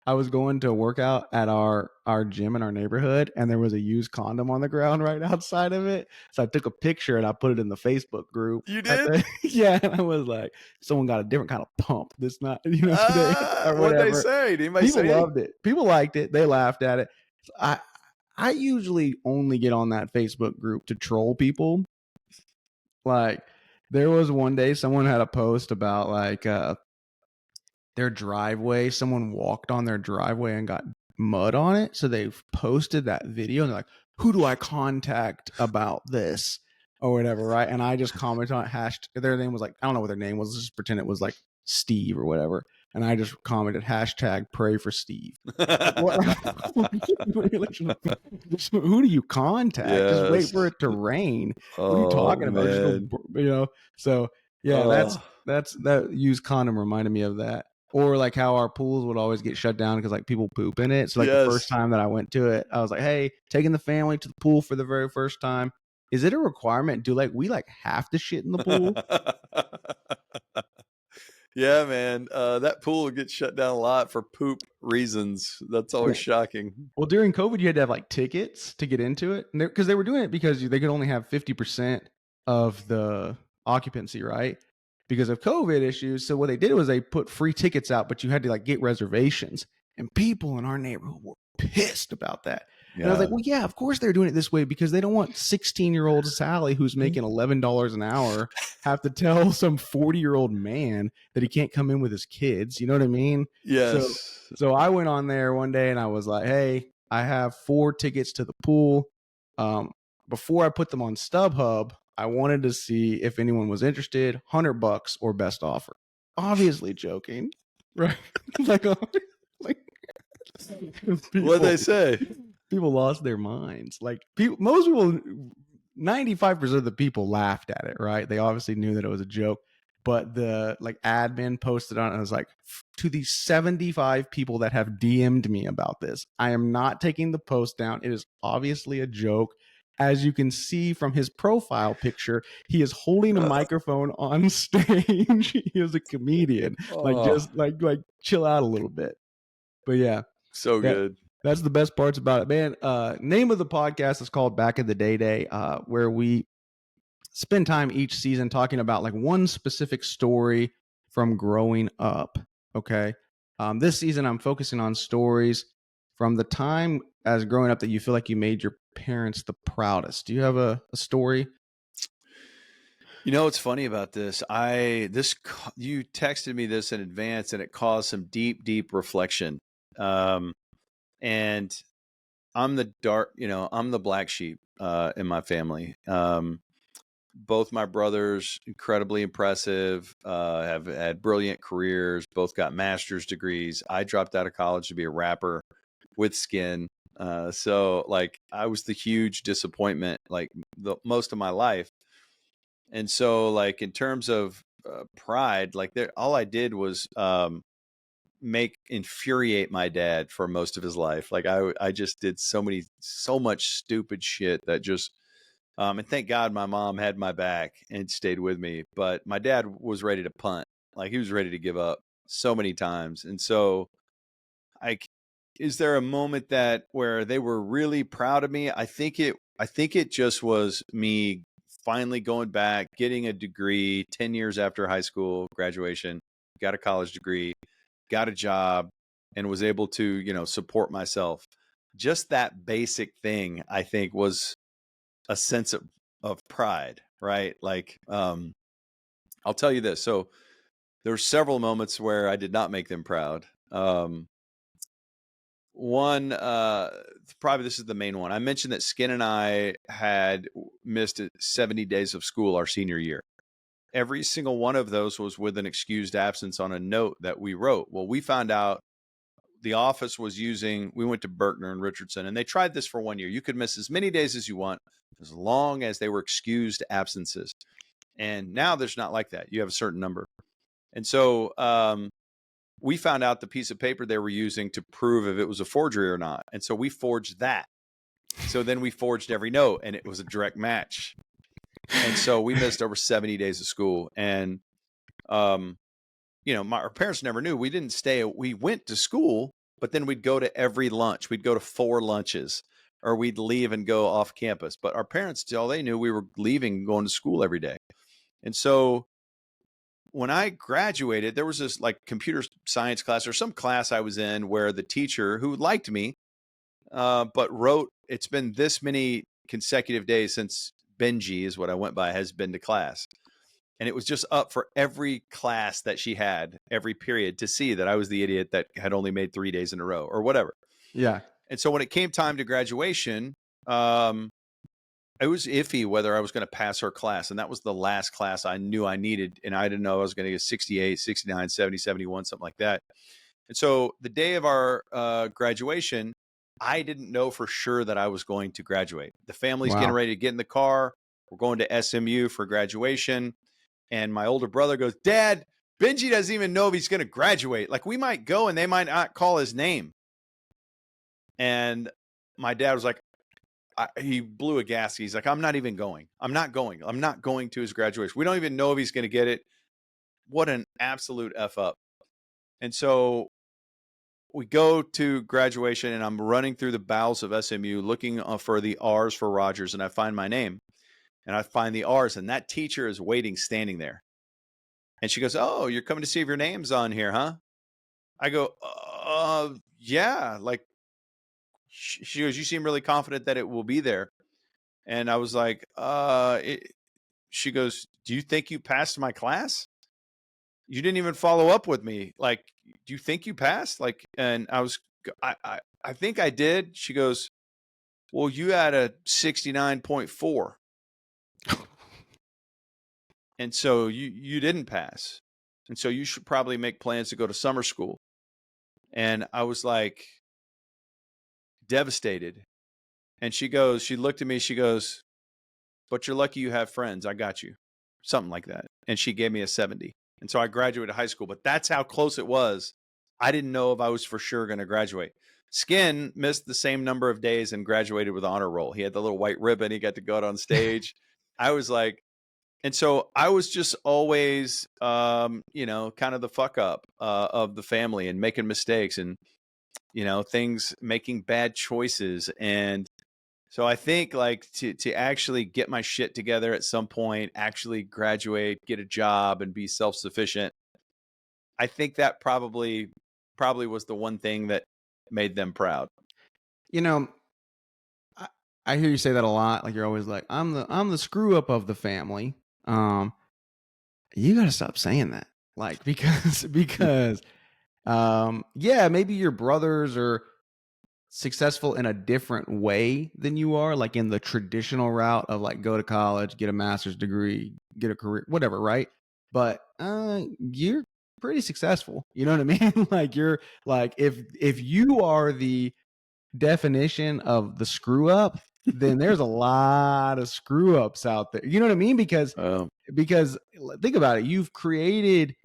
I was going to work out at our gym in our neighborhood, and there was a used condom on the ground right outside of it. So I took a picture and I put it in the Facebook group. You did? Yeah, and I was like, someone got a different kind of pump. This not, today or What'd they whatever. say? Did anybody People say loved it. People liked it. They laughed at it. I usually only get on that Facebook group to troll people. Like, there was one day someone had a post about like their driveway. Someone walked on their driveway and got mud on it. So they posted that video and they're like, who do I contact about this or whatever, right? And I just commented on it. Their name was like, I don't know what their name was. Let's just pretend it was like Steve or whatever. And I just commented hashtag pray for Steve. Like, what? Who do you contact? Just wait for it to rain. What are you talking about? Just go, so yeah, that's that used condom reminded me of that. Or like how our pools would always get shut down because like people poop in it. So like the first time that I went to it, I was like, hey, taking the family to the pool for the very first time. Is it a requirement? Do like we like have to shit in the pool? Yeah, man. That pool gets shut down a lot for poop reasons. That's always shocking. Well, during COVID, you had to have like tickets to get into it, because they were doing it because they could only have 50% of the occupancy, right? Because of COVID issues. So what they did was they put free tickets out, but you had to like get reservations. And people in our neighborhood were pissed about that. Yeah. And I was like, well, yeah, of course they're doing it this way because they don't want 16-year-old Sally who's making $11 an hour have to tell some 40-year-old man that he can't come in with his kids. You know what I mean? Yes. So I went on there one day and I was like, hey, I have 4 tickets to the pool. Before I put them on StubHub, I wanted to see if anyone was interested. $100 or best offer. Obviously joking, right? like what'd they say? People lost their minds. Like most people, 95% of the people laughed at it, right? They obviously knew that it was a joke. But the like admin posted on it and was like, to the 75 people that have DM'd me about this, I am not taking the post down. It is obviously a joke. As you can see from his profile picture, he is holding a microphone on stage. He is a comedian. Just chill out a little bit. But yeah. So good. That's the best parts about it, man. Name of the podcast is called Back in the Day, where we spend time each season talking about like one specific story from growing up. Okay. This season, I'm focusing on stories from the time as growing up that you feel like you made your parents the proudest. Do you have a story? You know what's funny about this? You texted me this in advance, and it caused some deep reflection. and I'm the I'm the black sheep in my family. Both my brothers, incredibly impressive, have had brilliant careers, both got master's degrees. I dropped out of college to be a rapper with Skin. So like I was the huge disappointment like most of my life. And so like in terms of pride, like all I did was infuriate my dad for most of his life. Like I just did so much stupid shit that just and thank God my mom had my back and stayed with me. But my dad was ready to punt. Like he was ready to give up so many times. And so like is there a moment that where they were really proud of me? I think it just was me finally going back, getting a degree 10 years after high school graduation, got a college degree, got a job, and was able to, support myself. Just that basic thing, I think, was a sense of pride, right? Like, I'll tell you this. So there were several moments where I did not make them proud. One, probably this is the main one. I mentioned that Skin and I had missed 70 days of school our senior year. Every single one of those was with an excused absence on a note that we wrote. Well, we found out the office was we went to Berkner and Richardson, and they tried this for 1 year. You could miss as many days as you want, as long as they were excused absences. And now there's not like that. You have a certain number. And so we found out the piece of paper they were using to prove if it was a forgery or not. And so we forged that. So then we forged every note, and it was a direct match. And so we missed over 70 days of school. And, our parents never knew. We didn't stay. We went to school, but then we'd go to every lunch. We'd go to 4 lunches, or we'd leave and go off campus. But our parents, all they knew, we were leaving and going to school every day. And so when I graduated, there was this like computer science class or some class I was in where the teacher, who liked me, but wrote, "It's been this many consecutive days since Benji," is what I went by, "has been to class." And it was just up for every class that she had, every period, to see that I was the idiot that had only made 3 days in a row or whatever. Yeah. And so when it came time to graduation, it was iffy whether I was going to pass her class. And that was the last class I knew I needed. And I didn't know I was going to get 68, 69, 70, 71, something like that. And so the day of our graduation, I didn't know for sure that I was going to graduate. The family's getting ready to get in the car. We're going to SMU for graduation. And my older brother goes, "Dad, Benji doesn't even know if he's going to graduate. Like, we might go and they might not call his name." And my dad was like, he blew a gasket. He's like, "I'm not even going. I'm not going. I'm not going to his graduation. We don't even know if he's going to get it." What an absolute F up. And so we go to graduation, and I'm running through the bowels of SMU looking for the R's for Rogers, and I find my name. And I find the R's, and that teacher is waiting, standing there. And she goes, "Oh, you're coming to see if your name's on here, huh?" I go, yeah. Like, she goes, "You seem really confident that it will be there." And I was like, she goes, "Do you think you passed my class? You didn't even follow up with me. Like, do you think you passed?" Like, and I think I did. She goes, "Well, you had a 69.4. And so you didn't pass. And so you should probably make plans to go to summer school." And I was like devastated. And she looked at me, she goes, "But you're lucky you have friends. I got you." Something like that. And she gave me a 70. And so I graduated high school, but that's how close it was. I didn't know if I was for sure going to graduate. Skin missed the same number of days and graduated with honor roll. He had the little white ribbon. He got to go out on stage. I was like, and so I was just always, kind of the fuck up of the family and making mistakes and, making bad choices. And so I think like to actually get my shit together at some point, actually graduate, get a job and be self-sufficient. I think that probably was the one thing that made them proud. I hear you say that a lot. Like, you're always like, I'm the screw up of the family. You got to stop saying that. Like, because yeah, maybe your brothers or successful in a different way than you are, like in the traditional route of like go to college, get a master's degree, get a career, whatever, right? But you're pretty successful. You know what I mean? Like you're like if you are the definition of the screw up, then there's a lot of screw ups out there. You know what I mean? Because think about it, you've created.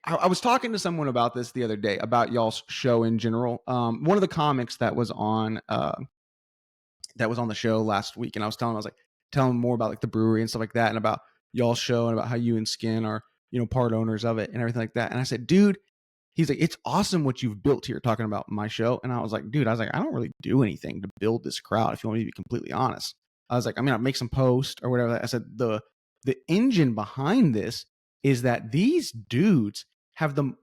I was talking to someone about this the other day about y'all's show in general. One of the comics that was on the show last week, and I was telling him more about like the brewery and stuff like that, and about y'all's show and about how you and Skin are, you know, part owners of it and everything like that. And I said, dude, he's like, it's awesome what you've built here, talking about my show. And I was like, dude, I don't really do anything to build this crowd, if you want me to be completely honest. I was like, I mean, I make some posts or whatever. I said, the engine behind this is that these dudes have the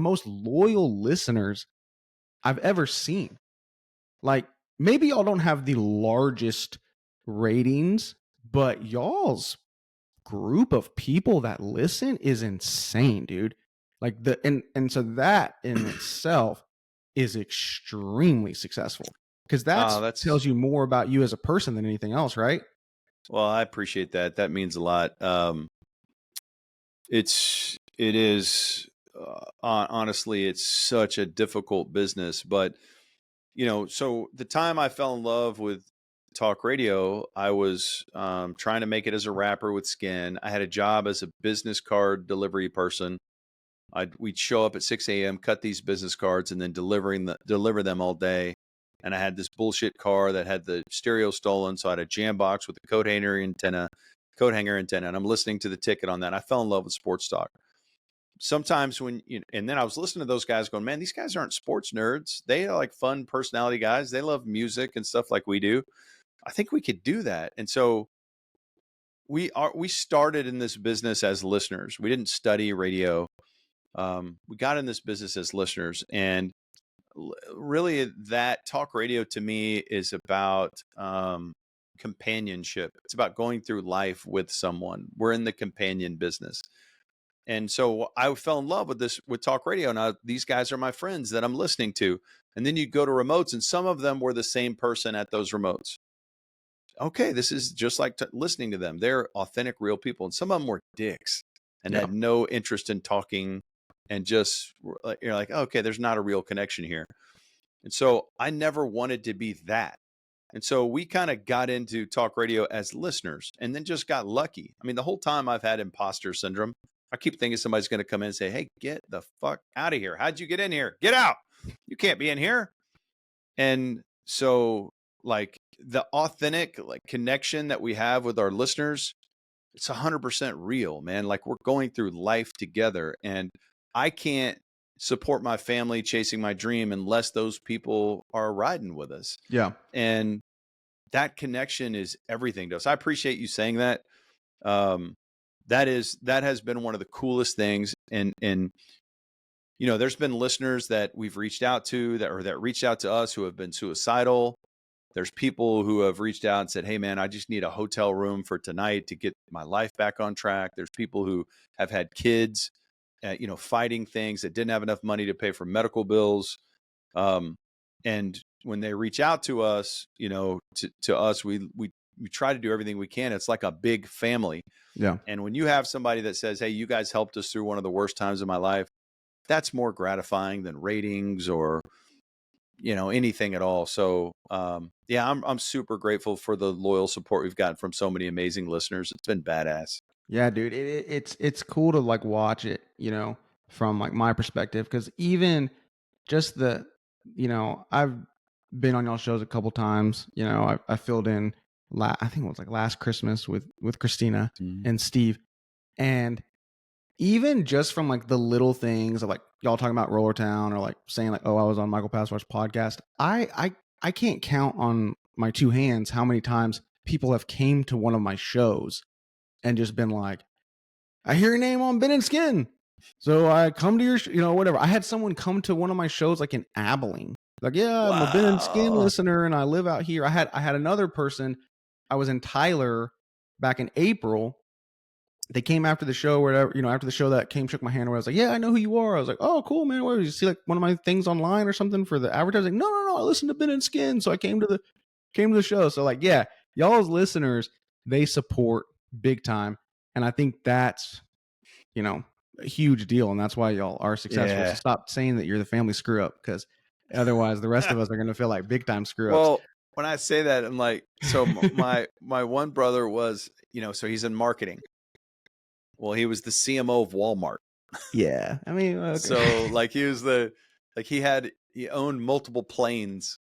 most loyal listeners I've ever seen. Like, maybe y'all don't have the largest ratings, but y'all's group of people that listen is insane, dude. Like and so that in itself is extremely successful, because that tells you more about you as a person than anything else, right? Well, I appreciate that. That means a lot. It is honestly, it's such a difficult business, but you know, so the time I fell in love with talk radio, I was trying to make it as a rapper with Skin. I had a job as a business card delivery person. We'd show up at 6 a.m., cut these business cards, and then deliver them all day. And I had this bullshit car that had the stereo stolen, so I had a jam box with a coat hanger antenna, and I'm listening to the ticket on that. I fell in love with sports talk. Sometimes and then I was listening to those guys going, man, these guys aren't sports nerds. They are like fun personality guys. They love music and stuff like we do. I think we could do that. And so we started in this business as listeners. We didn't study radio. We got in this business as listeners, and really that talk radio to me is about companionship. It's about going through life with someone. We're in the companion business. And so I fell in love with talk radio. Now these guys are my friends that I'm listening to. And then you go to remotes, and some of them were the same person at those remotes. Okay, this is just like listening to them. They're authentic, real people. And some of them were dicks and had no interest in talking, and just, you're like, okay, there's not a real connection here. And so I never wanted to be that. And so we kind of got into talk radio as listeners, and then just got lucky. I mean, the whole time I've had imposter syndrome. I keep thinking somebody's going to come in and say, hey, get the fuck out of here. How'd you get in here? Get out. You can't be in here. And so like the authentic like connection that we have with our listeners, it's 100% real, man. Like we're going through life together, and I can't support my family chasing my dream unless those people are riding with us. Yeah. And that connection is everything to us. I appreciate you saying that. That has been one of the coolest things. And you know, there's been listeners that we've reached out to that reached out to us who have been suicidal. There's people who have reached out and said, hey man, I just need a hotel room for tonight to get my life back on track. There's people who have had kids, you know, fighting things, that didn't have enough money to pay for medical bills. And when they reach out to us, you know, to us, we try to do everything we can. It's like a big family. Yeah. And when you have somebody that says, hey, you guys helped us through one of the worst times of my life, that's more gratifying than ratings or, you know, anything at all. So, yeah, I'm super grateful for the loyal support we've gotten from so many amazing listeners. It's been badass. Yeah, dude, it's cool to like watch it, you know, from like my perspective, because even just you know, I've been on y'all shows a couple times. You know, I filled in I think it was like last Christmas with Christina and Steve, and even just from like the little things of like y'all talking about Rollertown, or like saying like, oh, I was on Michael Pasvar's podcast. I can't count on my two hands how many times people have came to one of my shows and just been like, I hear your name on Ben and Skin, so I come to your you know, whatever. I had someone come to one of my shows like in Abilene, like, yeah, I'm a Ben and Skin listener and I live out here. I had another person, I was in Tyler back in April, they came after the show, or whatever, after the show that came, shook my hand, where I was like, yeah, I know who you are. I was like, oh, cool, man. What, did you see like one of my things online or something for the advertising? No. I listened to Ben and Skin. So I came to the show. So like, yeah, y'all's listeners, they support big time. And I think that's, a huge deal. And that's why y'all are successful. Yeah. So stop saying that you're the family screw up, because otherwise the rest of us are going to feel like big time screw ups. Well, when I say that, I'm like, so my one brother was, so he's in marketing. Well, he was the CMO of Walmart. Yeah. I mean, okay. So like he was he owned multiple planes.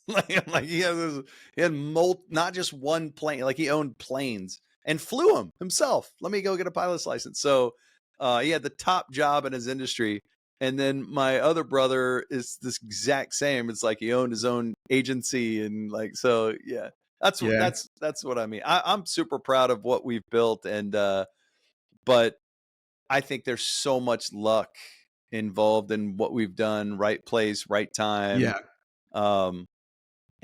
like he had not just one plane, like he owned planes and flew them himself. Let me go get a pilot's license. So he had the top job in his industry. And then my other brother is this exact same. It's like he owned his own agency, and like, so yeah, that's what I mean. I'm super proud of what we've built, and but I think there's so much luck involved in what we've done. Right place, right time. Yeah.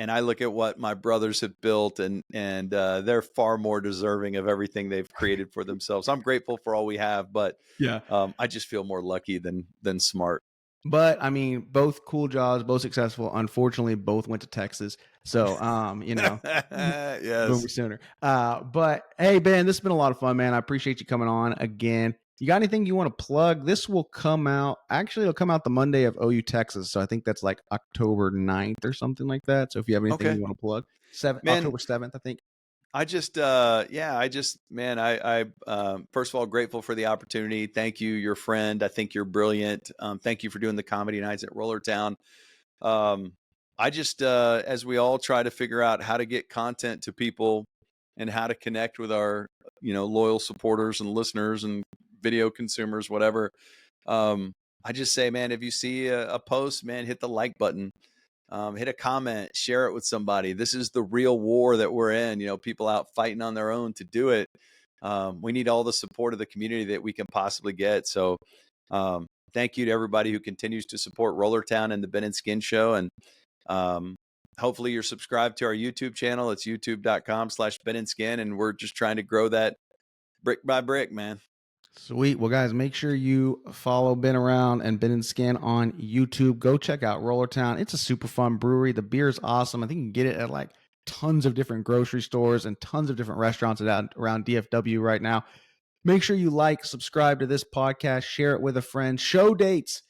And I look at what my brothers have built, and they're far more deserving of everything they've created for themselves. I'm grateful for all we have, but yeah, I just feel more lucky than smart. But I mean, both cool jobs, both successful. Unfortunately, both went to Texas. So, yes, moving sooner. But hey, Ben, this has been a lot of fun, man. I appreciate you coming on again. You got anything you want to plug? This will come out. Actually, it'll come out the Monday of OU Texas. So I think that's like October 9th or something like that. So if you have anything you want to plug, October 7th, I think. I just, man, I first of all, grateful for the opportunity. Thank you, your friend. I think you're brilliant. Thank you for doing the comedy nights at Rollertown. I just, as we all try to figure out how to get content to people and how to connect with our, loyal supporters and listeners and video consumers, whatever. I just say, man, if you see a post, man, hit the like button. Hit a comment, share it with somebody. This is the real war that we're in. People out fighting on their own to do it. We need all the support of the community that we can possibly get. So thank you to everybody who continues to support Rollertown and the Ben and Skin Show. And hopefully you're subscribed to our YouTube channel. It's youtube.com/Ben and Skin. And we're just trying to grow that brick by brick, man. Sweet. Well, guys, make sure you follow Ben around and Ben and Skin on YouTube. Go check out Rollertown. It's a super fun brewery. The beer is awesome. I think you can get it at like tons of different grocery stores and tons of different restaurants around DFW right now. Make sure you like, subscribe to this podcast, share it with a friend. Show dates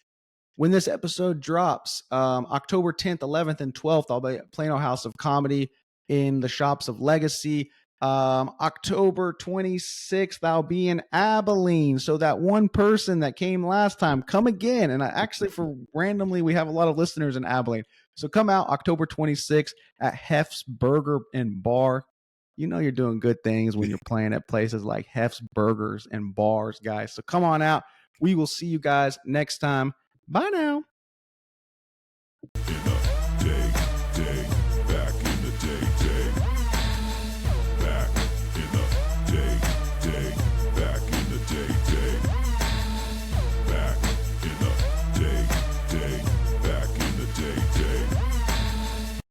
when this episode drops. October 10th, 11th, and 12th, I'll be at Plano House of Comedy in the Shops of Legacy. October 26th, I'll be in Abilene. So that one person that came last time, come again. And randomly, we have a lot of listeners in Abilene. So come out October 26th at Hef's Burger and Bar. You're doing good things when you're playing at places like Hef's Burgers and Bars, guys. So come on out. We will see you guys next time. Bye now.